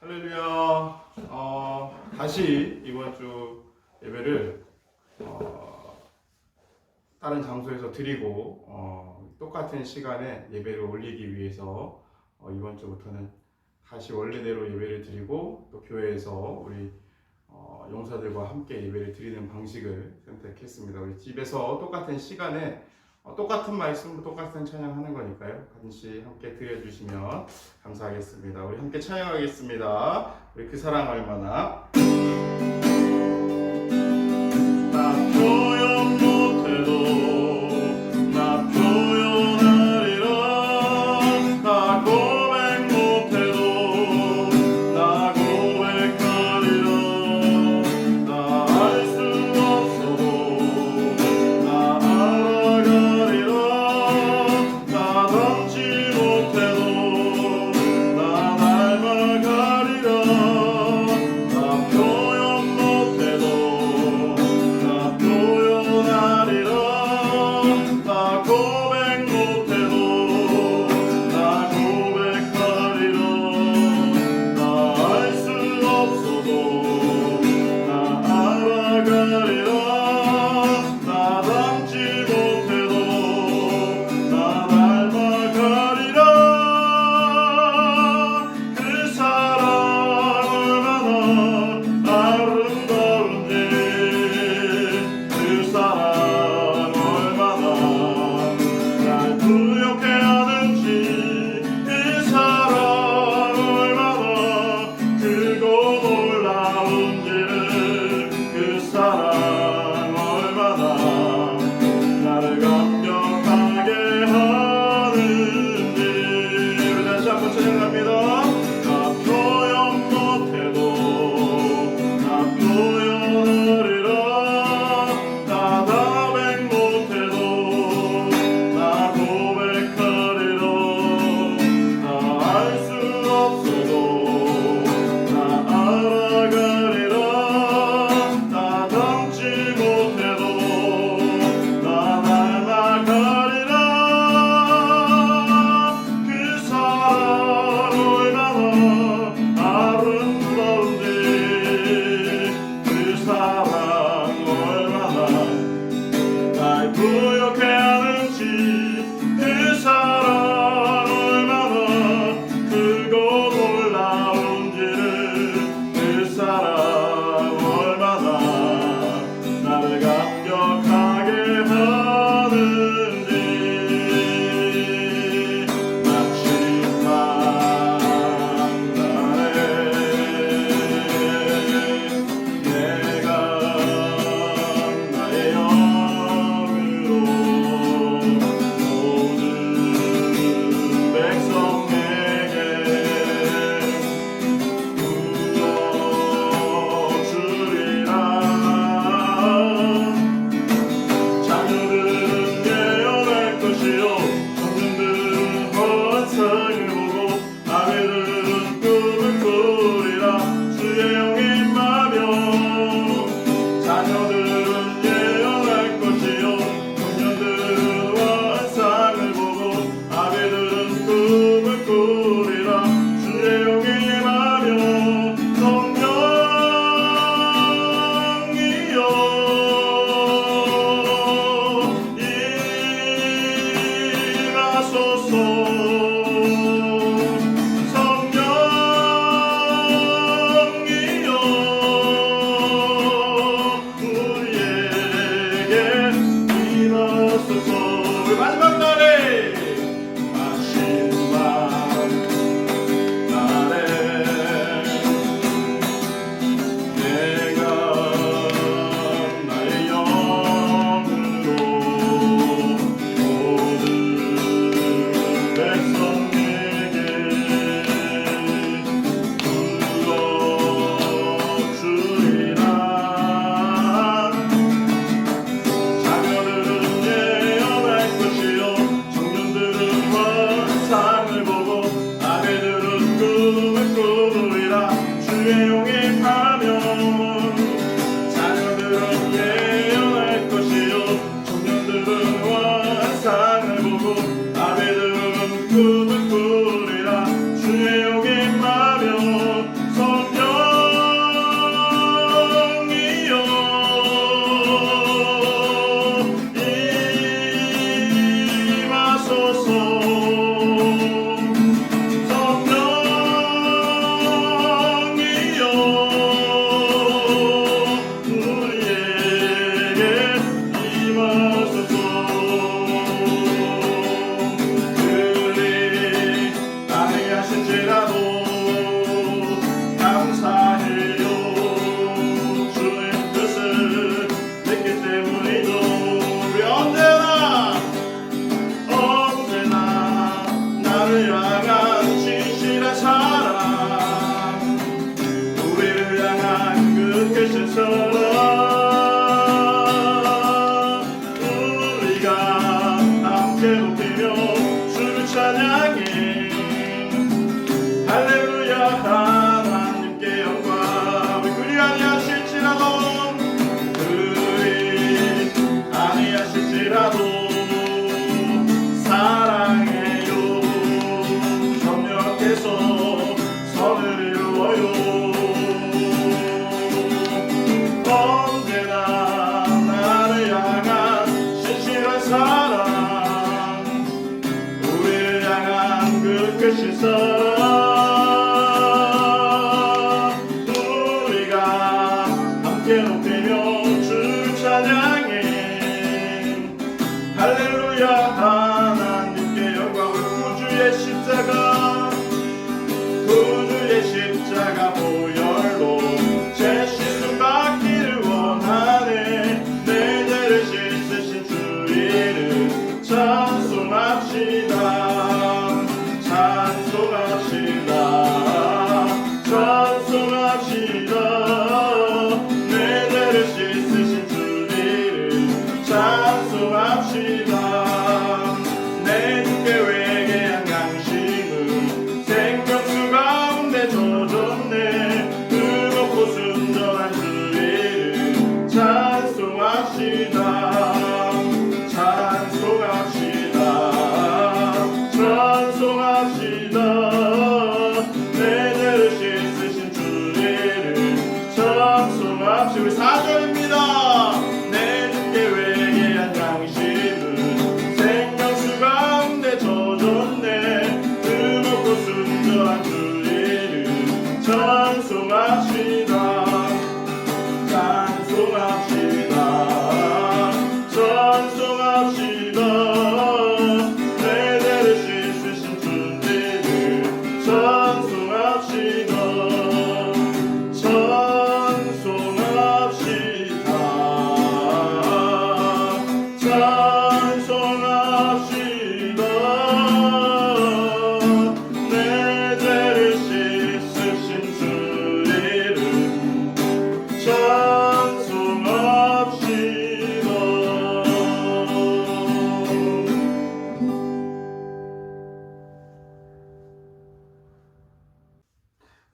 할렐루야. 다시 이번 주 예배를 다른 장소에서 드리고 똑같은 시간에 예배를 올리기 위해서 이번 주부터는 다시 원래대로 예배를 드리고 또 교회에서 우리 용사들과 함께 예배를 드리는 방식을 선택했습니다. 우리 집에서 똑같은 시간에 똑같은 말씀, 똑같은 찬양하는 거니까요. 같이 함께 드려주시면 감사하겠습니다. 우리 함께 찬양하겠습니다. 우리 그 사랑 얼마나. 나 표현 못해도 나 표현하리라. 나 고백 못해도 나 고백하리라. 나 알 수 없어도 나 알아가리라. 나 닮지 못해도 나 닮아가리라. 나 표현 못해도 나 표현하리라. 나 고백 못해도 나 고백하리라. 나 알 수 없어도 나 알아가리라. 나 닮지 못해도 나 닮아가리라. 그 사랑 얼마나 아름다운지, 그 사랑 얼마나 날 부욕해 하는지, 그 사랑 얼마나 크고 놀라운지를, 그 사랑 얼마나 나를 감격하게 하는지. 우리 다시 한번 찬양합니다. 나 표현 못해도 나 표현하리라. 나 고백 못해도 나 고백하리라. 나 알 수 없어도 나 알아가리라. 나 닮지 못해도 나 닮아가리라. 그 사랑 얼마나 아름다운지, 그 사랑 얼마나 날 부욕해 하는지, 그 사랑 얼마나 크고 놀라운지를, 그 사랑 얼마나 나를 감격하게 하는지. 마침만 나네 내가 나의 영으로 모든 백성에게 부어주리라. 자녀들은 예언할 것이요 청년들은 환상을 보고 아내들은 꿈을 꾸리라. 주의 영이 임하며 자녀들은 예언할 것이요 청년들은 환상을 보고 아내들은 꿈을 꾸리라. 주의 영이 임하며 성령이여 임하소서. 성령이여 우리에게 임하소서. 우리 마지막 날에 마지막 날에 내가 나의 영으로 모든 백성에게 불러주리라. 자녀들은 예언할 것이요 청년들은 환상을 보고 아내들은 꿈을 꾸리라. 주의 영이 임하며 자녀들은 예언할 것이요 청년들은 환상을 보고 아내들은 꿈을 꾸리라. 주의 영이 임하며 구주의 십자가 구주의 십자가 보혈로 제 시순 받기를 원하네. 내 죄를 씻으신 주 이름 찬송합시다. 찬송합시다. 찬송합시다. 내 죄를 씻으신 주 이름 찬송합시다. 내 주께 회개한 양심은 생명수 가운데 젖었네. 뜨겁고 순전한 주 이름 찬송합시다. 찬송합시다. 찬송합시다. 내 죄를 씻으신 주 이름 찬송합시다. 우리 4절입니다. 내 주께 회개한 양심은 생명수 가운데 젖었네. 뜨겁고 순전한 주 이름 찬송합시다. 찬송합시다. 찬송합시다. 내 죄를 씻으신 주 이름 찬송합시다. 찬송합시다. 찬송합시다. 내 죄를 씻으신 주 이름 찬송합시다.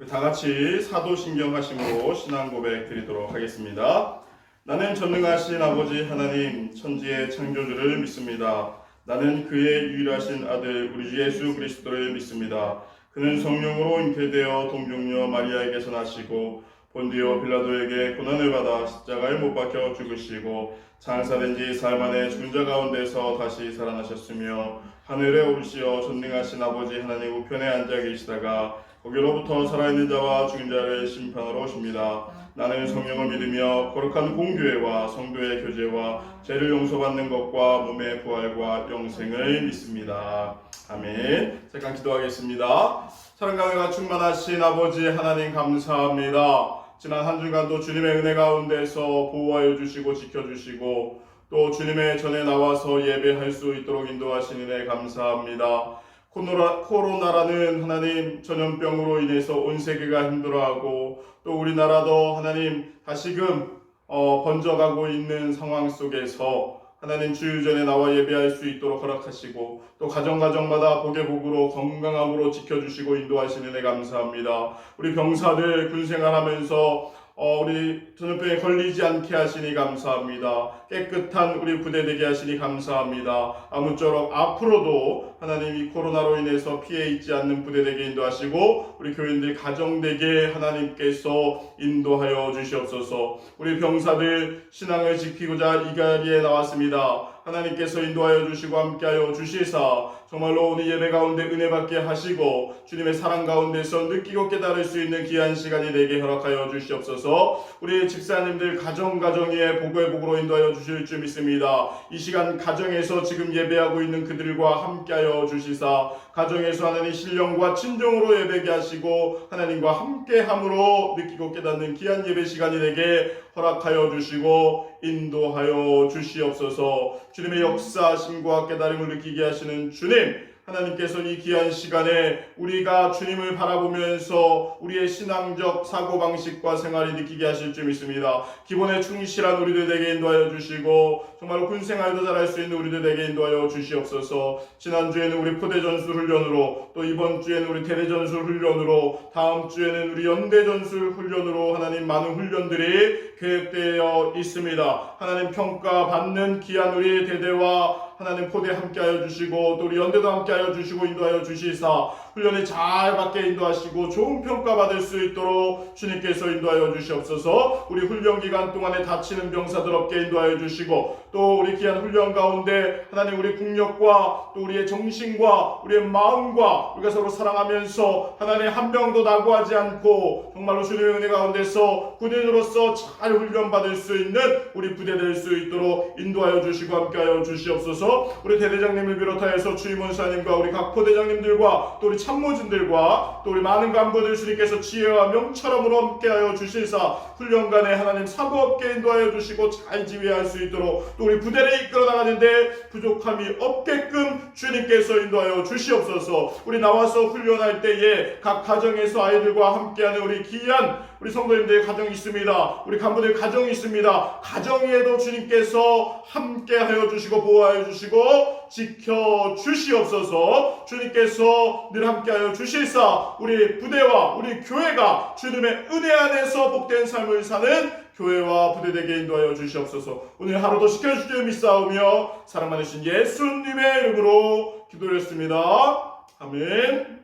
다 같이 사도신경 하심으로 신앙 고백 드리도록 하겠습니다. 나는 전능하신 아버지 하나님 천지의 창조주를 믿습니다. 나는 그의 유일하신 아들 우리 주 예수 그리스도를 믿습니다. 그는 성령으로 잉태되어 동정녀 마리아에게서 나시고 본디오 빌라도에게 고난을 받아 십자가에 못 박혀 죽으시고 장사된 지 사흘 만에 죽은 자 가운데서 다시 살아나셨으며 하늘에 오르시어 전능하신 아버지 하나님 우편에 앉아 계시다가 거기로부터 살아있는 자와 죽은 자를 심판하러 오십니다. 나는 성령을 믿으며 거룩한 공교회와 성도의 교제와 죄를 용서받는 것과 몸의 부활과 영생을 믿습니다. 아멘. 잠깐 기도하겠습니다. 사랑과 은혜가 충만하신 아버지 하나님 감사합니다. 지난 한 주간도 주님의 은혜 가운데서 보호하여 주시고 지켜주시고 또 주님의 전에 나와서 예배할 수 있도록 인도하신 은혜 감사합니다. 코로나라는 하나님 전염병으로 인해서 온 세계가 힘들어하고 또 우리나라도 하나님 다시금 번져가고 있는 상황 속에서 하나님 주일 전에 나와 예배할 수 있도록 허락하시고 또 가정마다 복의 복으로 건강함으로 지켜주시고 인도하시는 은혜 감사합니다. 우리 병사들 군생활하면서 우리 전염병에 걸리지 않게 하시니 감사합니다. 깨끗한 우리 부대 되게 하시니 감사합니다. 아무쪼록 앞으로도 하나님 이 코로나로 인해서 피해 있지 않는 부대 되게 인도하시고 우리 교인들 가정 되게 하나님께서 인도하여 주시옵소서. 우리 병사들 신앙을 지키고자 이 자리에 나왔습니다. 하나님께서 인도하여 주시고 함께하여 주시사 정말로 오늘 예배 가운데 은혜 받게 하시고 주님의 사랑 가운데서 느끼고 깨달을 수 있는 귀한 시간이 되게 허락하여 주시옵소서. 우리 집사님들 가정에 복의 복으로 인도하여 주실 줄 믿습니다. 이 시간 가정에서 지금 예배하고 있는 그들과 함께하여 주시사 가정에서 하나님 신령과 친정으로 예배게 하시고 하나님과 함께함으로 느끼고 깨닫는 귀한 예배 시간이 되게 허락하여 주시고 인도하여 주시옵소서. 주님의 역사하심과 깨달음을 느끼게 하시는 주님, 하나님께서 이 귀한 시간에 우리가 주님을 바라보면서 우리의 신앙적 사고방식과 생활이 느끼게 하실 줄 믿습니다. 기본에 충실한 우리들 되게 인도하여 주시고 정말로 군생활도 잘할 수 있는 우리들 되게 인도하여 주시옵소서. 지난주에는 우리 포대전술 훈련으로 또 이번 주에는 우리 대대전술 훈련으로 다음 주에는 우리 연대전술 훈련으로 하나님 많은 훈련들이 계획되어 있습니다. 하나님 평가받는 귀한 우리 대대와 하나님 포대 함께하여 주시고 또 우리 연대도 함께하여 주시고 인도하여 주시사 훈련에 잘 받게 인도하시고 좋은 평가 받을 수 있도록 주님께서 인도하여 주시옵소서. 우리 훈련 기간 동안에 다치는 병사들 없게 인도하여 주시고 또 우리 귀한 훈련 가운데 하나님 우리 국력과 또 우리의 정신과 우리의 마음과 우리가 서로 사랑하면서 하나님 한 명도 낙오하지 않고 정말로 주님의 은혜 가운데서 군인으로서 잘 훈련 받을 수 있는 우리 부대 될 수 있도록 인도하여 주시고 함께하여 주시옵소서. 비롯하여서 우리 대대장님을 비롯하여서 주임원사님과 우리 각 포대장님들과 또 우리 참모진들과 또 우리 많은 간부들 주님께서 지혜와 명철함으로 함께하여 주실사 훈련간에 하나님 사부업게 인도하여 주시고 잘 지휘할 수 있도록 또 우리 부대를 이끌어 나가는데 부족함이 없게끔 주님께서 인도하여 주시옵소서. 우리 나와서 훈련할 때에 각 가정에서 아이들과 함께하는 우리 귀한 우리 성도님들의 가정이 있습니다. 우리 간부들 가정이 있습니다. 가정에도 주님께서 함께하여 주시고 보호하여 주시고 지켜 주시옵소서. 주님께서 늘 함께하여 주실사 우리 부대와 우리 교회가 주님의 은혜 안에서 복된 삶을 사는 교회와 부대되게 인도하여 주시옵소서. 오늘 하루도 지켜주시길 믿사오며 사랑 많으신 예수님의 이름으로 기도했습니다. 아멘.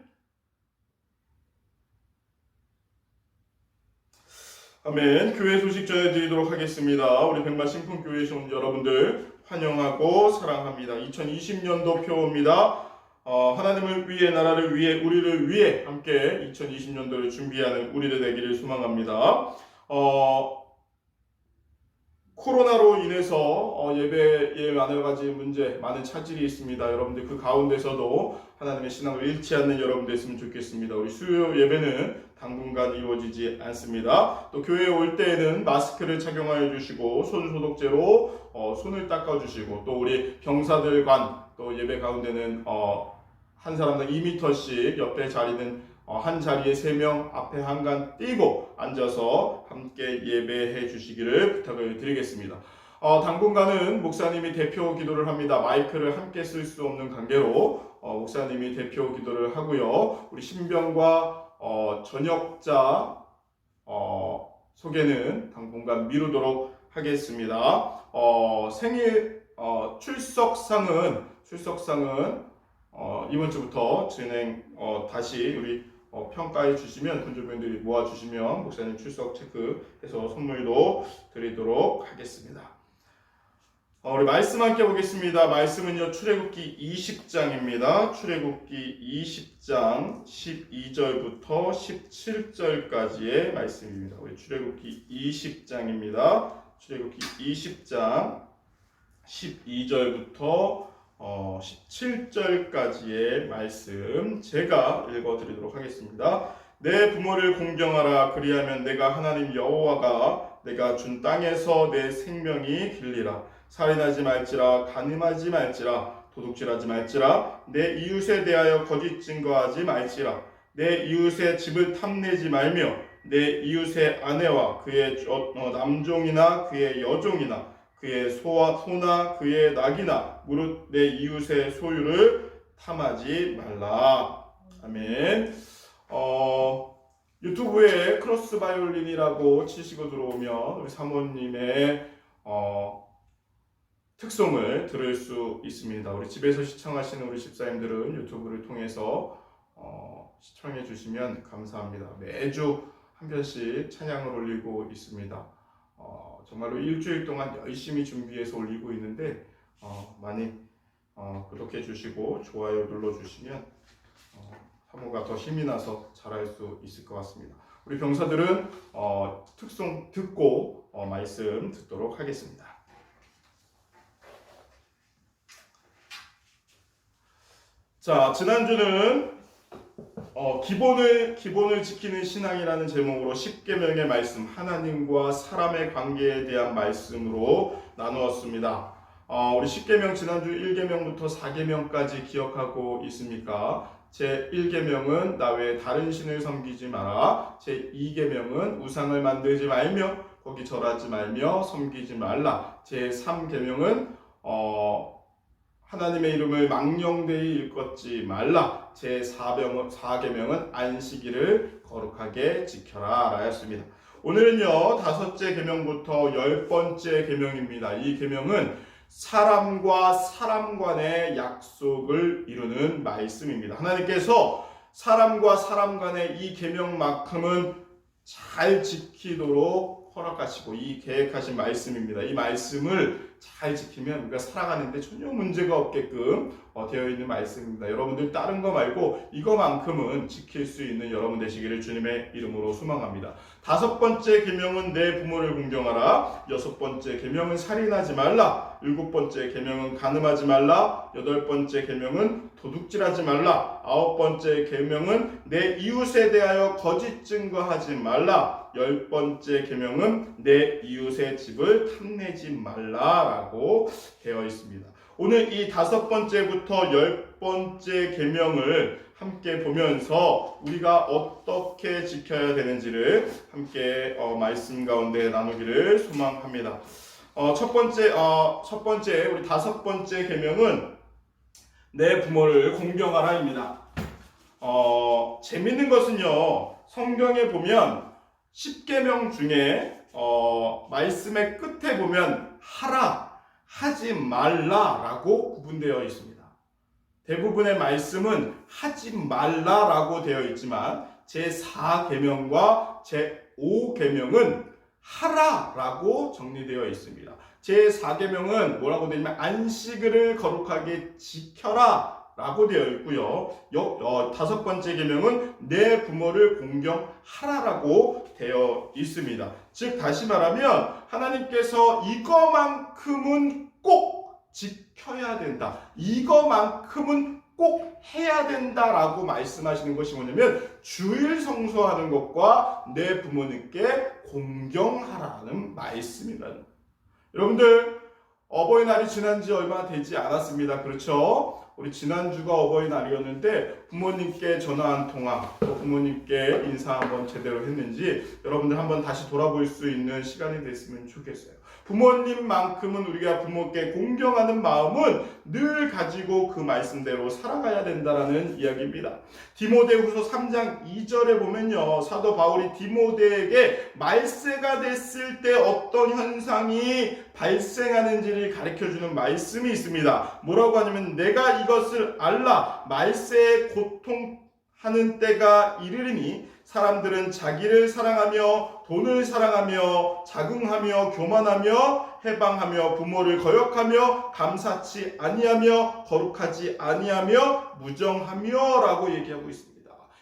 아멘. 교회 소식 전해드리도록 하겠습니다. 우리 백마 신풍교회에 온 여러분들 환영하고 사랑합니다. 2020년도 표입니다. 하나님을 위해, 나라를 위해, 우리를 위해 함께 2020년도를 준비하는 우리들 되기를 소망합니다. 코로나로 인해서 예배에 여러 가지 문제, 많은 차질이 있습니다. 여러분들 그 가운데서도 하나님의 신앙을 잃지 않는 여러분들 있으면 좋겠습니다. 우리 수요 예배는 당분간 이루어지지 않습니다. 또 교회에 올 때에는 마스크를 착용하여 주시고 손 소독제로 손을 닦아 주시고 또 우리 병사들 간 또 예배 가운데는 한 사람당 2m씩 옆에 자리는 한 자리에 3명 앞에 한간 띄고 앉아서 함께 예배해 주시기를 부탁을 드리겠습니다. 당분간은 목사님이 대표 기도를 합니다. 마이크를 함께 쓸 수 없는 관계로 목사님이 대표 기도를 하고요. 우리 신병과 전역자 소개는 당분간 미루도록 하겠습니다. 생일 출석상은 이번 주부터 다시 우리 평가해 주시면 군주분들이 모아 주시면 목사님 출석 체크해서 선물도 드리도록 하겠습니다. 우리 말씀 함께 보겠습니다. 말씀은요 출애굽기 20장입니다. 출애굽기 20장 12절부터 17절까지의 말씀입니다. 우리 출애굽기 20장입니다. 출애굽기 20장 12절부터 17절까지의 말씀 제가 읽어드리도록 하겠습니다. 내 부모를 공경하라. 그리하면 내가 하나님 여호와가 내가 준 땅에서 내 생명이 길리라. 살인하지 말지라. 간음하지 말지라. 도둑질하지 말지라. 내 이웃에 대하여 거짓 증거하지 말지라. 내 이웃의 집을 탐내지 말며 내 이웃의 아내와 그의 남종이나 그의 여종이나 그의 소나 그의 낙이나 무릇 내 이웃의 소유를 탐하지 말라. 아멘. 유튜브에 크로스 바이올린이라고 치시고 들어오면 우리 사모님의 특송을 들을 수 있습니다. 우리 집에서 시청하시는 우리 집사님들은 유튜브를 통해서 시청해 주시면 감사합니다. 매주 한 편씩 찬양을 올리고 있습니다. 정말로 일주일 동안 열심히 준비해서 올리고 있는데 많이 구독해 주시고 좋아요 눌러 주시면 사모가 더 힘이 나서 잘할 수 있을 것 같습니다. 우리 병사들은 특송 듣고 말씀 듣도록 하겠습니다. 자, 지난주는 기본을 지키는 신앙이라는 제목으로 10계명의 말씀, 하나님과 사람의 관계에 대한 말씀으로 나누었습니다. 우리 10계명 지난주 1계명부터 4계명까지 기억하고 있습니까? 제 1계명은 나 외에 다른 신을 섬기지 마라. 제 2계명은 우상을 만들지 말며 거기 절하지 말며 섬기지 말라. 제 3계명은 하나님의 이름을 망령되이 일컫지 말라. 제 4계명은 안식일을 거룩하게 지켜라 라였습니다. 오늘은요 5째 계명부터 10번째 계명입니다. 이 계명은 사람과 사람 간의 약속을 이루는 말씀입니다. 하나님께서 사람과 사람 간의 이 계명만큼은 잘 지키도록 허락하시고 이 계획하신 말씀입니다. 이 말씀을 잘 지키면 우리가 살아가는데 전혀 문제가 없게끔 되어 있는 말씀입니다. 여러분들 다른 거 말고 이거만큼은 지킬 수 있는 여러분 되시기를 주님의 이름으로 소망합니다. 5번째 계명은 내 부모를 공경하라. 6번째 계명은 살인하지 말라. 7번째 계명은 간음하지 말라. 8번째 계명은 도둑질하지 말라. 9번째 계명은 내 이웃에 대하여 거짓 증거하지 말라. 10번째 계명은 내 이웃의 집을 탐내지 말라라고 되어 있습니다. 오늘 이 5번째부터 10번째 계명을 함께 보면서 우리가 어떻게 지켜야 되는지를 함께 말씀 가운데 나누기를 소망합니다. 첫 번째 우리 5번째 계명은 내 부모를 공경하라입니다. 재밌는 것은요, 성경에 보면 10계명 중에 말씀의 끝에 보면 하라, 하지 말라라고 구분되어 있습니다. 대부분의 말씀은 하지 말라라고 되어 있지만 제4계명과 제5계명은 하라라고 정리되어 있습니다. 제4계명은 뭐라고 되어 있냐면 안식일을 거룩하게 지켜라 라고 되어 있고요. 5번째 계명은 내 부모를 공경하라라고 되어 있습니다. 즉 다시 말하면 하나님께서 이거만큼은 꼭 지켜야 된다. 이거만큼은 꼭 해야 된다라고 말씀하시는 것이 뭐냐면 주일 성수하는 것과 내 부모님께 공경하라는 말씀이라는 거예요. 여러분들 어버이날이 지난 지 얼마 되지 않았습니다. 그렇죠? 우리 지난주가 어버이날이었는데 부모님께 전화 한 통화, 또 부모님께 인사 한번 제대로 했는지 여러분들 한번 다시 돌아볼 수 있는 시간이 됐으면 좋겠어요. 부모님만큼은 우리가 부모께 공경하는 마음은 늘 가지고 그 말씀대로 살아가야 된다는 이야기입니다. 디모데후서 3장 2절에 보면요, 사도 바울이 디모데에게 말세가 됐을 때 어떤 현상이 발생하는지를 가르쳐주는 말씀이 있습니다. 뭐라고 하냐면 내가 이것을 알라 말세에 고통하는 때가 이르리니 사람들은 자기를 사랑하며 돈을 사랑하며 자긍하며 교만하며 해방하며 부모를 거역하며 감사치 아니하며 거룩하지 아니하며 무정하며 라고 얘기하고 있습니다.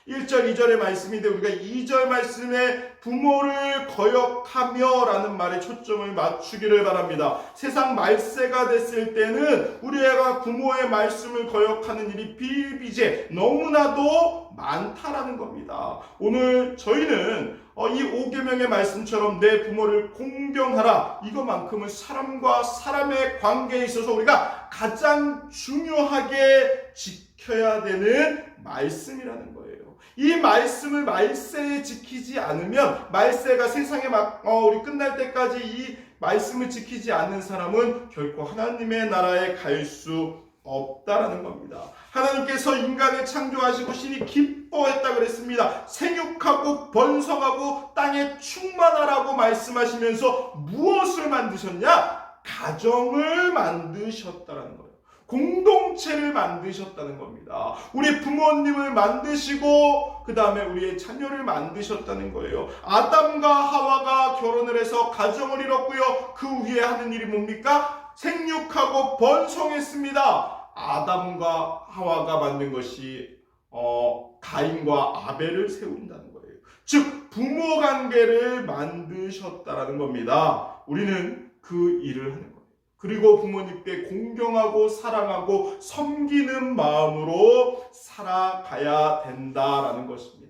1절 2절의 말씀인데 우리가 2절 말씀에 부모를 거역하며 라는 말에 초점을 맞추기를 바랍니다. 세상 말세가 됐을 때는 우리가 부모의 말씀을 거역하는 일이 비일비재 너무나도 많다라는 겁니다. 오늘 저희는 이 5계명의 말씀처럼 내 부모를 공경하라, 이것만큼은 사람과 사람의 관계에 있어서 우리가 가장 중요하게 지켜야 되는 말씀이라는 거예요. 이 말씀을 말세에 지키지 않으면, 말세가 세상에 우리 끝날 때까지 이 말씀을 지키지 않는 사람은 결코 하나님의 나라에 갈 수 없다라는 겁니다. 하나님께서 인간을 창조하시고 신이 기뻐했다 그랬습니다. 생육하고 번성하고 땅에 충만하라고 말씀하시면서 무엇을 만드셨냐? 가정을 만드셨다라는 거예요. 공동체를 만드셨다는 겁니다. 우리 부모님을 만드시고 그 다음에 우리의 자녀를 만드셨다는 거예요. 아담과 하와가 결혼을 해서 가정을 이뤘고요. 그 후에 하는 일이 뭡니까? 생육하고 번성했습니다. 아담과 하와가 만든 것이 가인과 아벨을 세운다는 거예요. 즉 부모 관계를 만드셨다라는 겁니다. 우리는 그 일을 하는 거예요. 그리고 부모님께 공경하고 사랑하고 섬기는 마음으로 살아가야 된다라는 것입니다.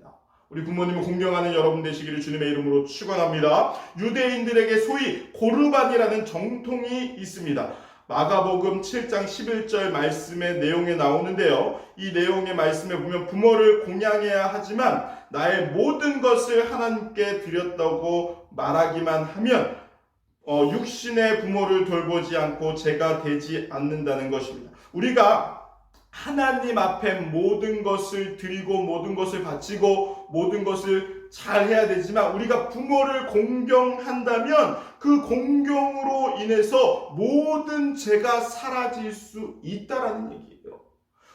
우리 부모님을 공경하는 여러분 되시기를 주님의 이름으로 축원합니다. 유대인들에게 소위 고르반이라는 정통이 있습니다. 마가복음 7장 11절 말씀의 내용에 나오는데요. 이 내용의 말씀에 보면 부모를 공양해야 하지만 나의 모든 것을 하나님께 드렸다고 말하기만 하면 육신의 부모를 돌보지 않고 제가 되지 않는다는 것입니다. 우리가 하나님 앞에 모든 것을 드리고 모든 것을 바치고 모든 것을 잘 해야 되지만 우리가 부모를 공경한다면 그 공경으로 인해서 모든 죄가 사라질 수 있다라는 얘기예요.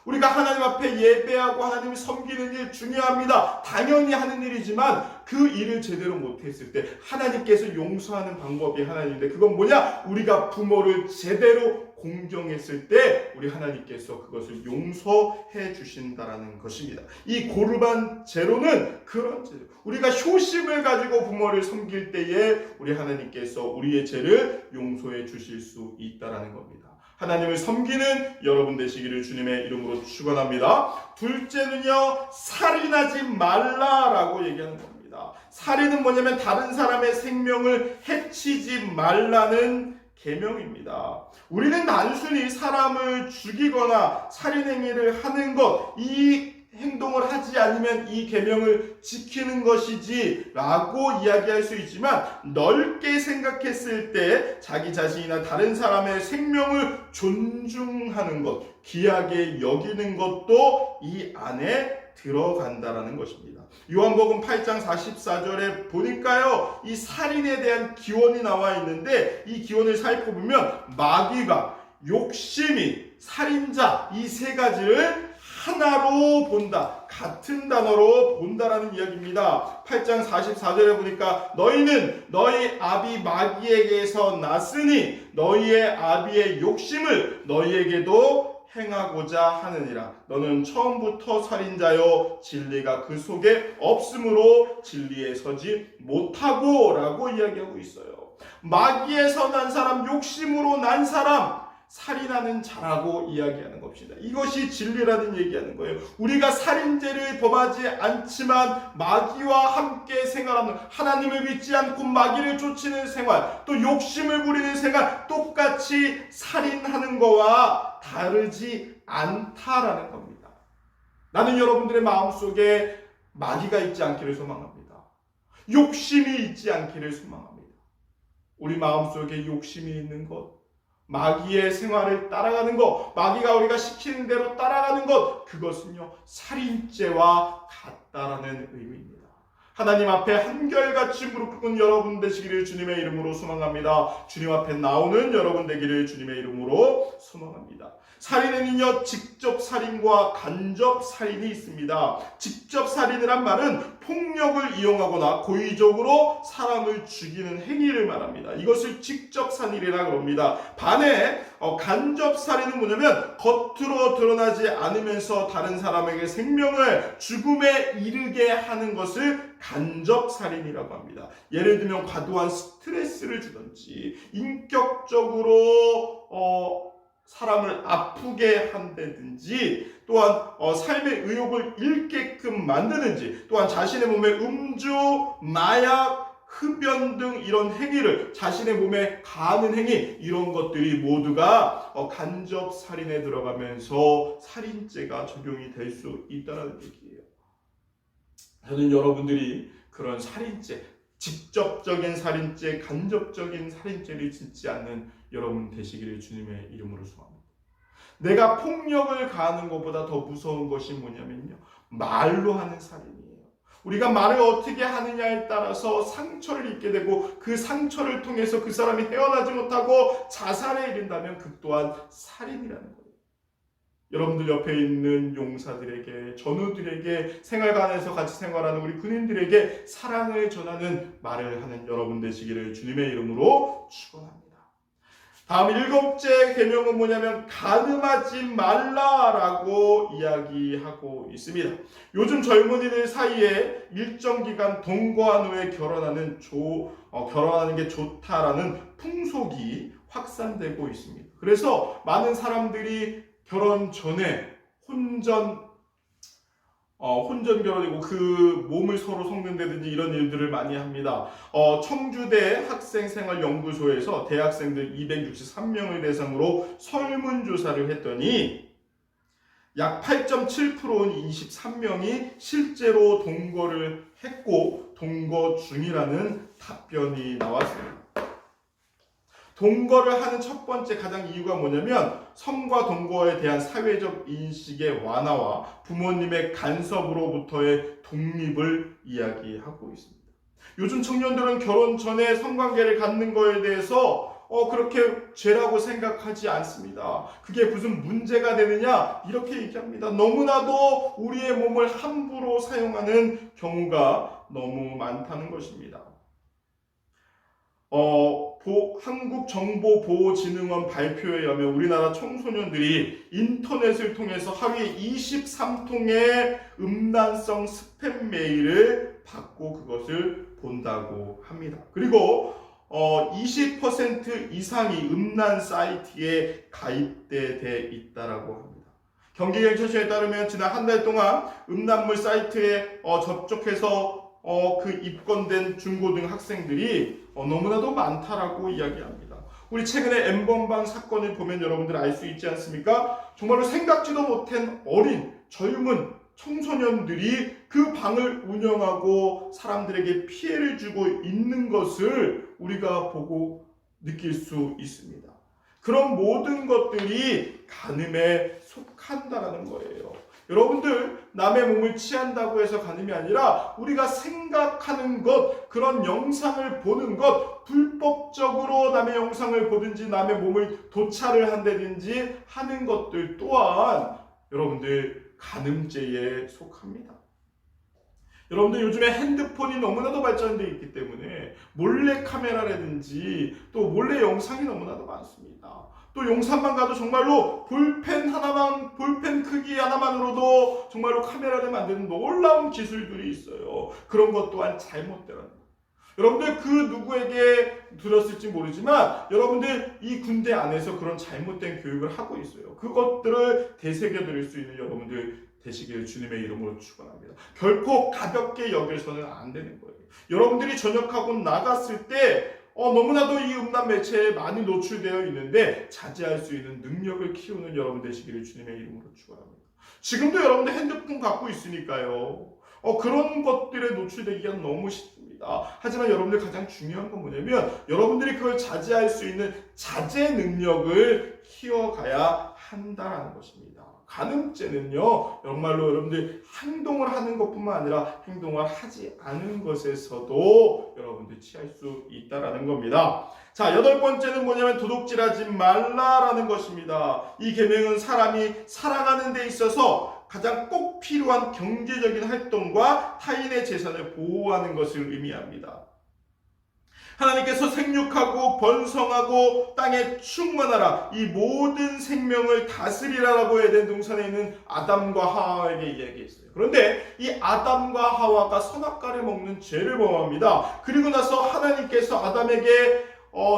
우리가 하나님 앞에 예배하고 하나님을 섬기는 일 중요합니다. 당연히 하는 일이지만 그 일을 제대로 못했을 때 하나님께서 용서하는 방법이 하나님인데, 그건 뭐냐? 우리가 부모를 제대로 공경했을 때 우리 하나님께서 그것을 용서해 주신다라는 것입니다. 이 고르반 제로는 그런 제로. 우리가 효심을 가지고 부모를 섬길 때에 우리 하나님께서 우리의 죄를 용서해 주실 수 있다라는 겁니다. 하나님을 섬기는 여러분 되시기를 주님의 이름으로 축원합니다. 둘째는요, 살인하지 말라라고 얘기하는 겁니다. 살인은 뭐냐면 다른 사람의 생명을 해치지 말라는 계명입니다. 우리는 단순히 사람을 죽이거나 살인행위를 하는 것, 이 행동을 하지 않으면 이 계명을 지키는 것이지 라고 이야기할 수 있지만, 넓게 생각했을 때 자기 자신이나 다른 사람의 생명을 존중하는 것, 귀하게 여기는 것도 이 안에 들어간다라는 것입니다. 요한복음 8장 44절에 보니까요, 이 살인에 대한 기원이 나와 있는데, 이 기원을 살펴보면 마귀가, 욕심이, 살인자, 이 세 가지를 하나로 본다, 같은 단어로 본다라는 이야기입니다. 8장 44절에 보니까 너희는 너희 아비 마귀에게서 났으니 너희의 아비의 욕심을 너희에게도 행하고자 하느니라. 너는 처음부터 살인자요 진리가 그 속에 없으므로 진리에 서지 못하고 라고 이야기하고 있어요. 마귀에서 난 사람, 욕심으로 난 사람, 살인하는 자라고 이야기하는 것입니다. 이것이 진리라는 얘기하는 거예요. 우리가 살인죄를 범하지 않지만 마귀와 함께 생활하는, 하나님을 믿지 않고 마귀를 쫓는 생활, 또 욕심을 부리는 생활, 똑같이 살인하는 거와 다르지 않다라는 겁니다. 나는 여러분들의 마음속에 마귀가 있지 않기를 소망합니다. 욕심이 있지 않기를 소망합니다. 우리 마음속에 욕심이 있는 것, 마귀의 생활을 따라가는 것, 마귀가 우리가 시키는 대로 따라가는 것, 그것은요 살인죄와 같다라는 의미입니다. 하나님 앞에 한결같이 무릎 꿇은 여러분 되시기를 주님의 이름으로 소망합니다. 주님 앞에 나오는 여러분 되기를 주님의 이름으로 소망합니다. 살인에는요 직접 살인과 간접 살인이 있습니다. 직접 살인이란 말은 폭력을 이용하거나 고의적으로 사람을 죽이는 행위를 말합니다. 이것을 직접 살인이라고 합니다. 반해 간접 살인은 뭐냐면 겉으로 드러나지 않으면서 다른 사람에게 생명을 죽음에 이르게 하는 것을 간접 살인이라고 합니다. 예를 들면 과도한 스트레스를 주든지, 인격적으로 사람을 아프게 한다든지, 또한 삶의 의욕을 잃게끔 만드는지, 또한 자신의 몸에 음주, 마약, 흡연 등 이런 행위를 자신의 몸에 가하는 행위, 이런 것들이 모두가 간접 살인에 들어가면서 살인죄가 적용이 될 수 있다는 얘기예요. 저는 여러분들이 그런 살인죄, 직접적인 살인죄, 간접적인 살인죄를 짓지 않는 여러분 되시기를 주님의 이름으로 소망합니다. 내가 폭력을 가하는 것보다 더 무서운 것이 뭐냐면요, 말로 하는 살인이에요. 우리가 말을 어떻게 하느냐에 따라서 상처를 입게 되고, 그 상처를 통해서 그 사람이 헤어나지 못하고 자살에 이른다면 그 또한 살인이라는 거예요. 여러분들 옆에 있는 용사들에게, 전우들에게, 생활관에서 같이 생활하는 우리 군인들에게 사랑을 전하는 말을 하는 여러분 되시기를 주님의 이름으로 축원합니다. 다음 7째 계명은 뭐냐면 간음하지 말라라고 이야기하고 있습니다. 요즘 젊은이들 사이에 일정 기간 동거한 후에 결혼하는 게 좋다라는 풍속이 확산되고 있습니다. 그래서 많은 사람들이 결혼 전에 혼전 결혼이고 그 몸을 서로 섞는다든지 이런 일들을 많이 합니다. 청주대 학생생활연구소에서 대학생들 263명을 대상으로 설문조사를 했더니 약 8.7%인 23명이 실제로 동거를 했고 동거 중이라는 답변이 나왔습니다. 동거를 하는 첫 번째 가장 이유가 뭐냐면 성과 동거에 대한 사회적 인식의 완화와 부모님의 간섭으로부터의 독립을 이야기하고 있습니다. 요즘 청년들은 결혼 전에 성관계를 갖는 거에 대해서 그렇게 죄라고 생각하지 않습니다. 그게 무슨 문제가 되느냐? 이렇게 얘기합니다. 너무나도 우리의 몸을 함부로 사용하는 경우가 너무 많다는 것입니다. 한국정보보호진흥원 발표에 의하면 우리나라 청소년들이 인터넷을 통해서 하루에 23통의 음란성 스팸 메일을 받고 그것을 본다고 합니다. 그리고 20% 이상이 음란 사이트에 가입돼 있다라고 합니다. 경기경찰청에 따르면 지난 한 달 동안 음란물 사이트에 접촉해서 그 입건된 중고등 학생들이 너무나도 많다라고 이야기합니다. 우리 최근에 N번방 사건을 보면 여러분들 알 수 있지 않습니까? 정말로 생각지도 못한 어린 젊은 청소년들이 그 방을 운영하고 사람들에게 피해를 주고 있는 것을 우리가 보고 느낄 수 있습니다. 그런 모든 것들이 간음에 속한다라는 거예요. 여러분들, 남의 몸을 취한다고 해서 간음이 아니라 우리가 생각하는 것, 그런 영상을 보는 것, 불법적으로 남의 영상을 보든지 남의 몸을 도찰을 한다든지 하는 것들 또한 여러분들 간음죄에 속합니다. 여러분들 요즘에 핸드폰이 너무나도 발전되어 있기 때문에 몰래 카메라라든지 또 몰래 영상이 너무나도 많습니다. 또 용산만 가도 정말로 볼펜 크기 하나만으로도 정말로 카메라를 만드는 놀라운 기술들이 있어요. 그런 것 또한 잘못되라는 거예요. 여러분들 그 누구에게 들었을지 모르지만 여러분들 이 군대 안에서 그런 잘못된 교육을 하고 있어요. 그것들을 되새겨드릴 수 있는 여러분들 되시기를 주님의 이름으로 축원합니다. 결코 가볍게 여겨서는 안 되는 거예요. 여러분들이 전역하고 나갔을 때 너무나도 이 음란 매체에 많이 노출되어 있는데 자제할 수 있는 능력을 키우는 여러분 되시기를 주님의 이름으로 축원합니다. 지금도 여러분들 핸드폰 갖고 있으니까요. 그런 것들에 노출되기가 너무 쉽습니다. 하지만 여러분들 가장 중요한 건 뭐냐면 여러분들이 그걸 자제할 수 있는 자제 능력을 키워가야 한다는 것입니다. 간음죄는요, 정말로 여러분들 행동을 하는 것뿐만 아니라 행동을 하지 않은 것에서도 여러분들 취할 수 있다라는 겁니다. 자, 8번째는 뭐냐면 도둑질하지 말라라는 것입니다. 이 계명은 사람이 살아가는 데 있어서 가장 꼭 필요한 경제적인 활동과 타인의 재산을 보호하는 것을 의미합니다. 하나님께서 생육하고 번성하고 땅에 충만하라, 이 모든 생명을 다스리라라고 에덴 동산에 있는 아담과 하와에게 이야기했어요. 그런데 이 아담과 하와가 선악과를 먹는 죄를 범합니다. 그리고 나서 하나님께서 아담에게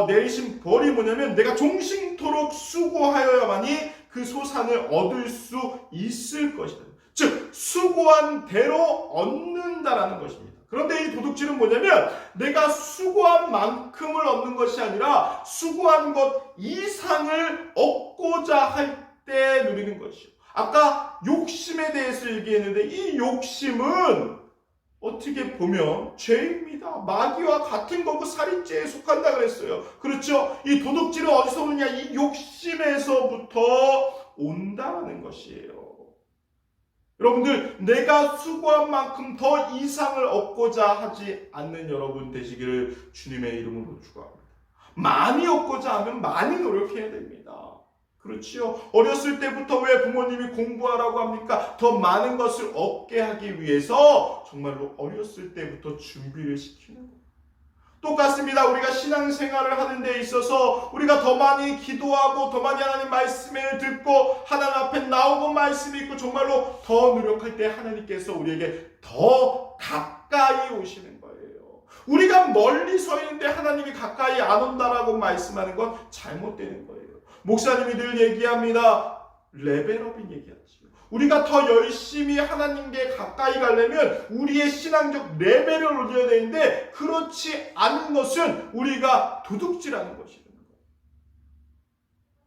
내리신 벌이 뭐냐면 내가 종신토록 수고하여야만이 그 소산을 얻을 수 있을 것이다. 즉 수고한 대로 얻는다라는 것입니다. 그런데 이 도둑질은 뭐냐면 내가 수고한 만큼을 얻는 것이 아니라 수고한 것 이상을 얻고자 할 때 누리는 것이요. 아까 욕심에 대해서 얘기했는데 이 욕심은 어떻게 보면 죄입니다. 마귀와 같은 거고 살인죄에 속한다 그랬어요. 그렇죠? 이 도둑질은 어디서 오느냐? 이 욕심에서부터 온다는 것이에요. 여러분들, 내가 수고한 만큼 더 이상을 얻고자 하지 않는 여러분 되시기를 주님의 이름으로 축원합니다. 많이 얻고자 하면 많이 노력해야 됩니다. 그렇지요. 어렸을 때부터 왜 부모님이 공부하라고 합니까? 더 많은 것을 얻게 하기 위해서 정말로 어렸을 때부터 준비를 시키는 거예요. 똑같습니다. 우리가 신앙생활을 하는 데 있어서 우리가 더 많이 기도하고 더 많이 하나님 말씀을 듣고 하나님 앞에 나오고 말씀이 있고 정말로 더 노력할 때 하나님께서 우리에게 더 가까이 오시는 거예요. 우리가 멀리 서 있는데 하나님이 가까이 안 온다라고 말씀하는 건 잘못되는 거예요. 목사님이 늘 얘기합니다. 레벨업인 얘기하죠. 우리가 더 열심히 하나님께 가까이 가려면 우리의 신앙적 레벨을 올려야 되는데 그렇지 않은 것은 우리가 도둑질하는 것이라는 거예요.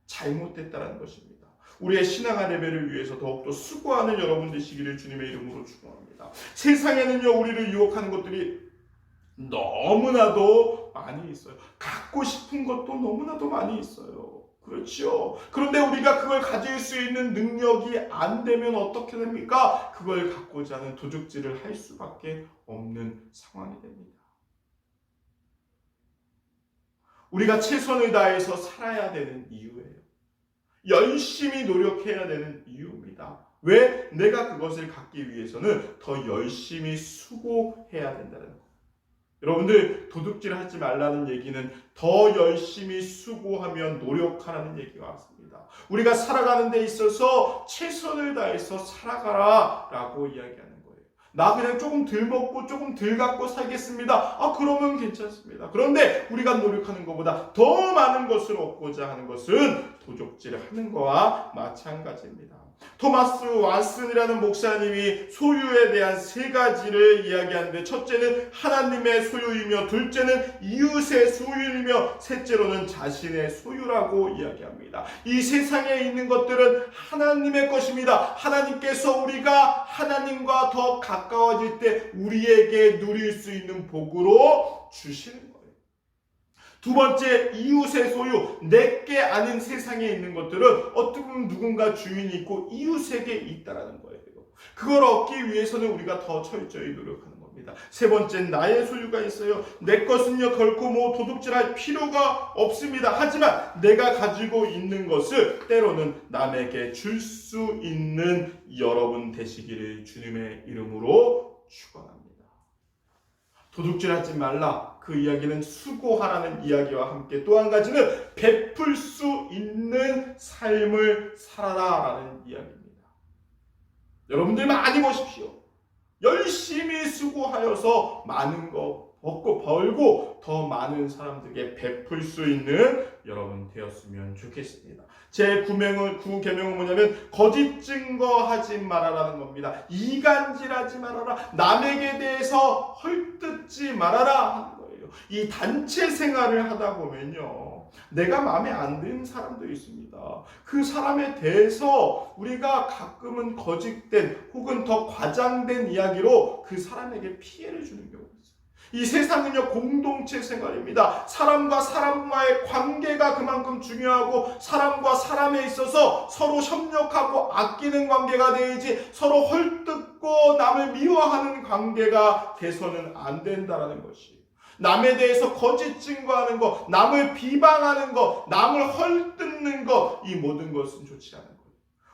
잘못됐다는 것입니다. 우리의 신앙의 레벨을 위해서 더욱더 수고하는 여러분 되시기를 주님의 이름으로 축원합니다. 세상에는요, 우리를 유혹하는 것들이 너무나도 많이 있어요. 갖고 싶은 것도 너무나도 많이 있어요. 그렇죠. 그런데 우리가 그걸 가질 수 있는 능력이 안 되면 어떻게 됩니까? 그걸 갖고자 하는 도둑질을 할 수밖에 없는 상황이 됩니다. 우리가 최선을 다해서 살아야 되는 이유예요. 열심히 노력해야 되는 이유입니다. 왜? 내가 그것을 갖기 위해서는 더 열심히 수고해야 된다는 거예요. 여러분들, 도둑질하지 말라는 얘기는 더 열심히 수고하면 노력하라는 얘기가 왔습니다. 우리가 살아가는 데 있어서 최선을 다해서 살아가라 라고 이야기하는 거예요. 나 그냥 조금 덜 먹고 조금 덜 갖고 살겠습니다. 그러면 괜찮습니다. 그런데 우리가 노력하는 것보다 더 많은 것을 얻고자 하는 것은 도적질을 하는 거와 마찬가지입니다. 토마스 왓슨이라는 목사님이 소유에 대한 세 가지를 이야기하는데, 첫째는 하나님의 소유이며, 둘째는 이웃의 소유이며, 셋째로는 자신의 소유라고 이야기합니다. 이 세상에 있는 것들은 하나님의 것입니다. 하나님께서 우리가 하나님과 더 가까워질 때 우리에게 누릴 수 있는 복으로 주시는 거예요. 두 번째, 이웃의 소유. 내게 아닌 세상에 있는 것들은 어떻게 보면 누군가 주인이 있고 이웃에게 있다라는 거예요. 그걸 얻기 위해서는 우리가 더 철저히 노력하는 겁니다. 세 번째, 나의 소유가 있어요. 내 것은요 결코 도둑질할 필요가 없습니다. 하지만 내가 가지고 있는 것을 때로는 남에게 줄 수 있는 여러분 되시기를 주님의 이름으로 축원합니다. 도둑질하지 말라. 그 이야기는 수고하라는 이야기와 함께 또 한 가지는 베풀 수 있는 삶을 살아라라는 이야기입니다. 여러분들 많이 보십시오. 열심히 수고하여서 많은 거 얻고 벌고 더 많은 사람들에게 베풀 수 있는 여러분 되었으면 좋겠습니다. 제 구계명은 뭐냐면 거짓 증거하지 말아라는 겁니다. 이간질하지 말아라. 남에게 대해서 헐뜯지 말아라 하는 거예요. 이 단체 생활을 하다 보면요, 내가 마음에 안 드는 사람도 있습니다. 그 사람에 대해서 우리가 가끔은 거짓된 혹은 더 과장된 이야기로 그 사람에게 피해를 주는 경우가 있어요. 이 세상은요 공동체 생활입니다. 사람과 사람과의 관계가 그만큼 중요하고, 사람과 사람에 있어서 서로 협력하고 아끼는 관계가 되야지 서로 헐뜯고 남을 미워하는 관계가 돼서는 안 된다는 것이, 남에 대해서 거짓 증거하는 것, 남을 비방하는 것, 남을 헐뜯는 것, 이 모든 것은 좋지 않은 거예요.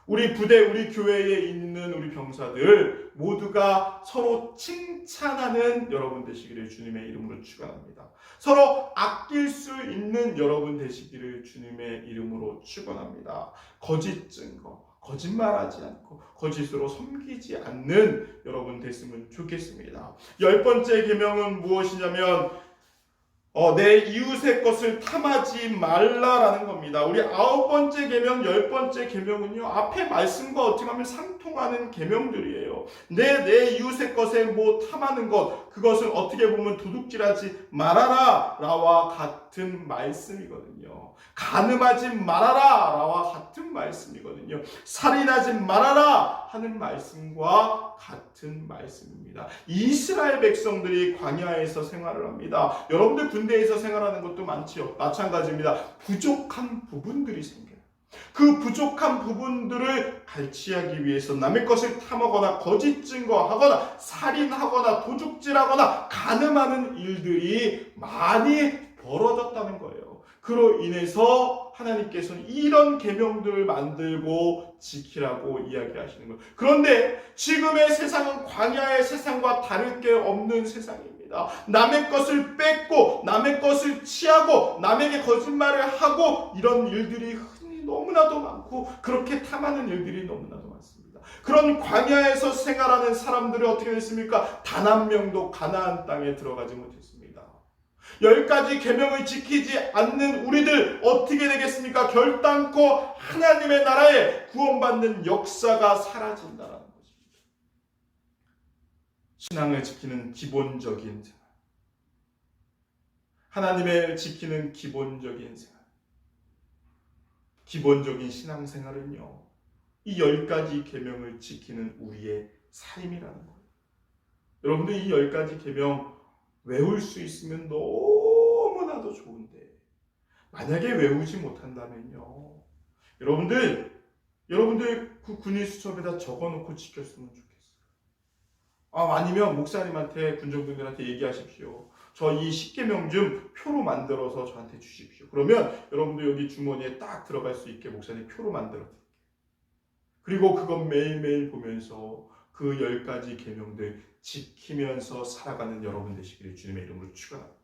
우리 부대, 우리 교회에 있는 우리 병사들 모두가 서로 칭찬하는 여러분 되시기를 주님의 이름으로 축원합니다. 서로 아낄 수 있는 여러분 되시기를 주님의 이름으로 축원합니다. 거짓 증거, 거짓말하지 않고 거짓으로 섬기지 않는 여러분 됐으면 좋겠습니다. 10번째 계명은 무엇이냐면 내 이웃의 것을 탐하지 말라라는 겁니다. 우리 9번째 계명, 10번째 계명은요 앞에 말씀과 어떻게 하면 상통하는 계명들이에요. 내 이웃의 것에 탐하는 것, 그것은 어떻게 보면 도둑질하지 말아라 라와 같은 말씀이거든요. 간음하지 말아라 라와 같은 말씀이거든요. 살인하지 말아라 하는 말씀과 같은 말씀입니다. 이스라엘 백성들이 광야에서 생활을 합니다. 여러분들 군대에서 생활하는 것도 많지요. 마찬가지입니다. 부족한 부분들이 생겨요. 그 부족한 부분들을 갈취하기 위해서 남의 것을 탐하거나 거짓 증거하거나 살인하거나 도둑질하거나 간음하는 일들이 많이 벌어졌다는 거예요. 그로 인해서 하나님께서는 이런 계명들을 만들고 지키라고 이야기하시는 거예요. 그런데 지금의 세상은 광야의 세상과 다를 게 없는 세상입니다. 남의 것을 뺏고 남의 것을 취하고 남에게 거짓말을 하고 이런 일들이 흔히 너무나도 많고, 그렇게 탐하는 일들이 너무나도 많습니다. 그런 광야에서 생활하는 사람들이 어떻게 됐습니까? 단 한 명도 가나안 땅에 들어가지 못했습니다. 10가지 계명을 지키지 않는 우리들 어떻게 되겠습니까? 결단코 하나님의 나라에 구원받는 역사가 사라진다는 것입니다. 신앙을 지키는 기본적인 생활, 하나님을 지키는 기본적인 생활, 기본적인 신앙생활은요 이 10가지 계명을 지키는 우리의 삶이라는 거예요. 여러분들 이 10가지 계명 외울 수 있으면 너무나도 좋은데, 만약에 외우지 못한다면요 여러분들 그 군인 수첩에다 적어놓고 지켰으면 좋겠어요. 아니면 목사님한테, 군정분들한테 얘기하십시오. 저 이 10계명 좀 표로 만들어서 저한테 주십시오. 그러면 여러분도 여기 주머니에 딱 들어갈 수 있게 목사님 표로 만들어 드릴게요. 그리고 그것 매일매일 보면서 그 10가지 계명들 지키면서 살아가는 여러분 되시기를 주님의 이름으로 축원합니다.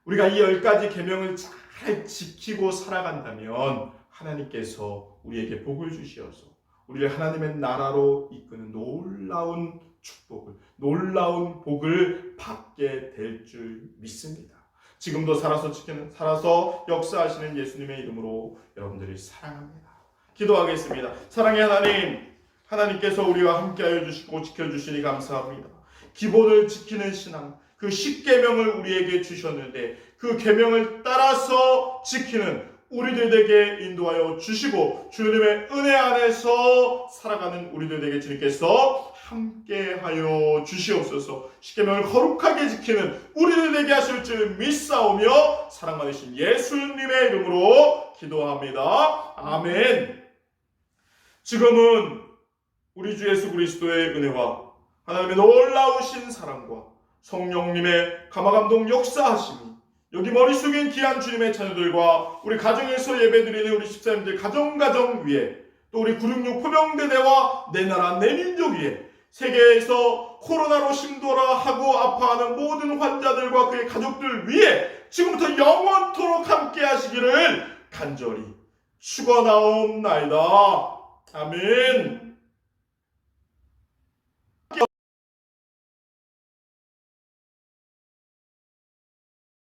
우리가 이 10가지 계명을 잘 지키고 살아간다면 하나님께서 우리에게 복을 주시어서 우리를 하나님의 나라로 이끄는 놀라운 축복을, 놀라운 복을 받게 될 줄 믿습니다. 지금도 살아서 역사하시는 예수님의 이름으로 여러분들을 사랑합니다. 기도하겠습니다. 사랑의 하나님, 하나님께서 우리와 함께하여 주시고 지켜주시니 감사합니다. 기본을 지키는 신앙, 그 10계명을 우리에게 주셨는데 그 계명을 따라서 지키는 우리들 되게 인도하여 주시고 주님의 은혜 안에서 살아가는 우리들 되게 주님께서 함께하여 주시옵소서. 10계명을 거룩하게 지키는 우리들 되게 하실 줄 믿사오며 사랑 많으신 예수님의 이름으로 기도합니다. 아멘. 지금은 우리 주 예수 그리스도의 은혜와 하나님의 놀라우신 사랑과 성령님의 감화감동 역사하심이 여기 머리 숙인 귀한 주님의 자녀들과 우리 가정에서 예배드리는 우리 집사님들 가정 위에 또 우리 966 포병대대와 내 나라 내 민족 위에 세계에서 코로나로 힘들어 하고 아파하는 모든 환자들과 그의 가족들 위에 지금부터 영원토록 함께 하시기를 간절히 축원하옵나이다. 아멘.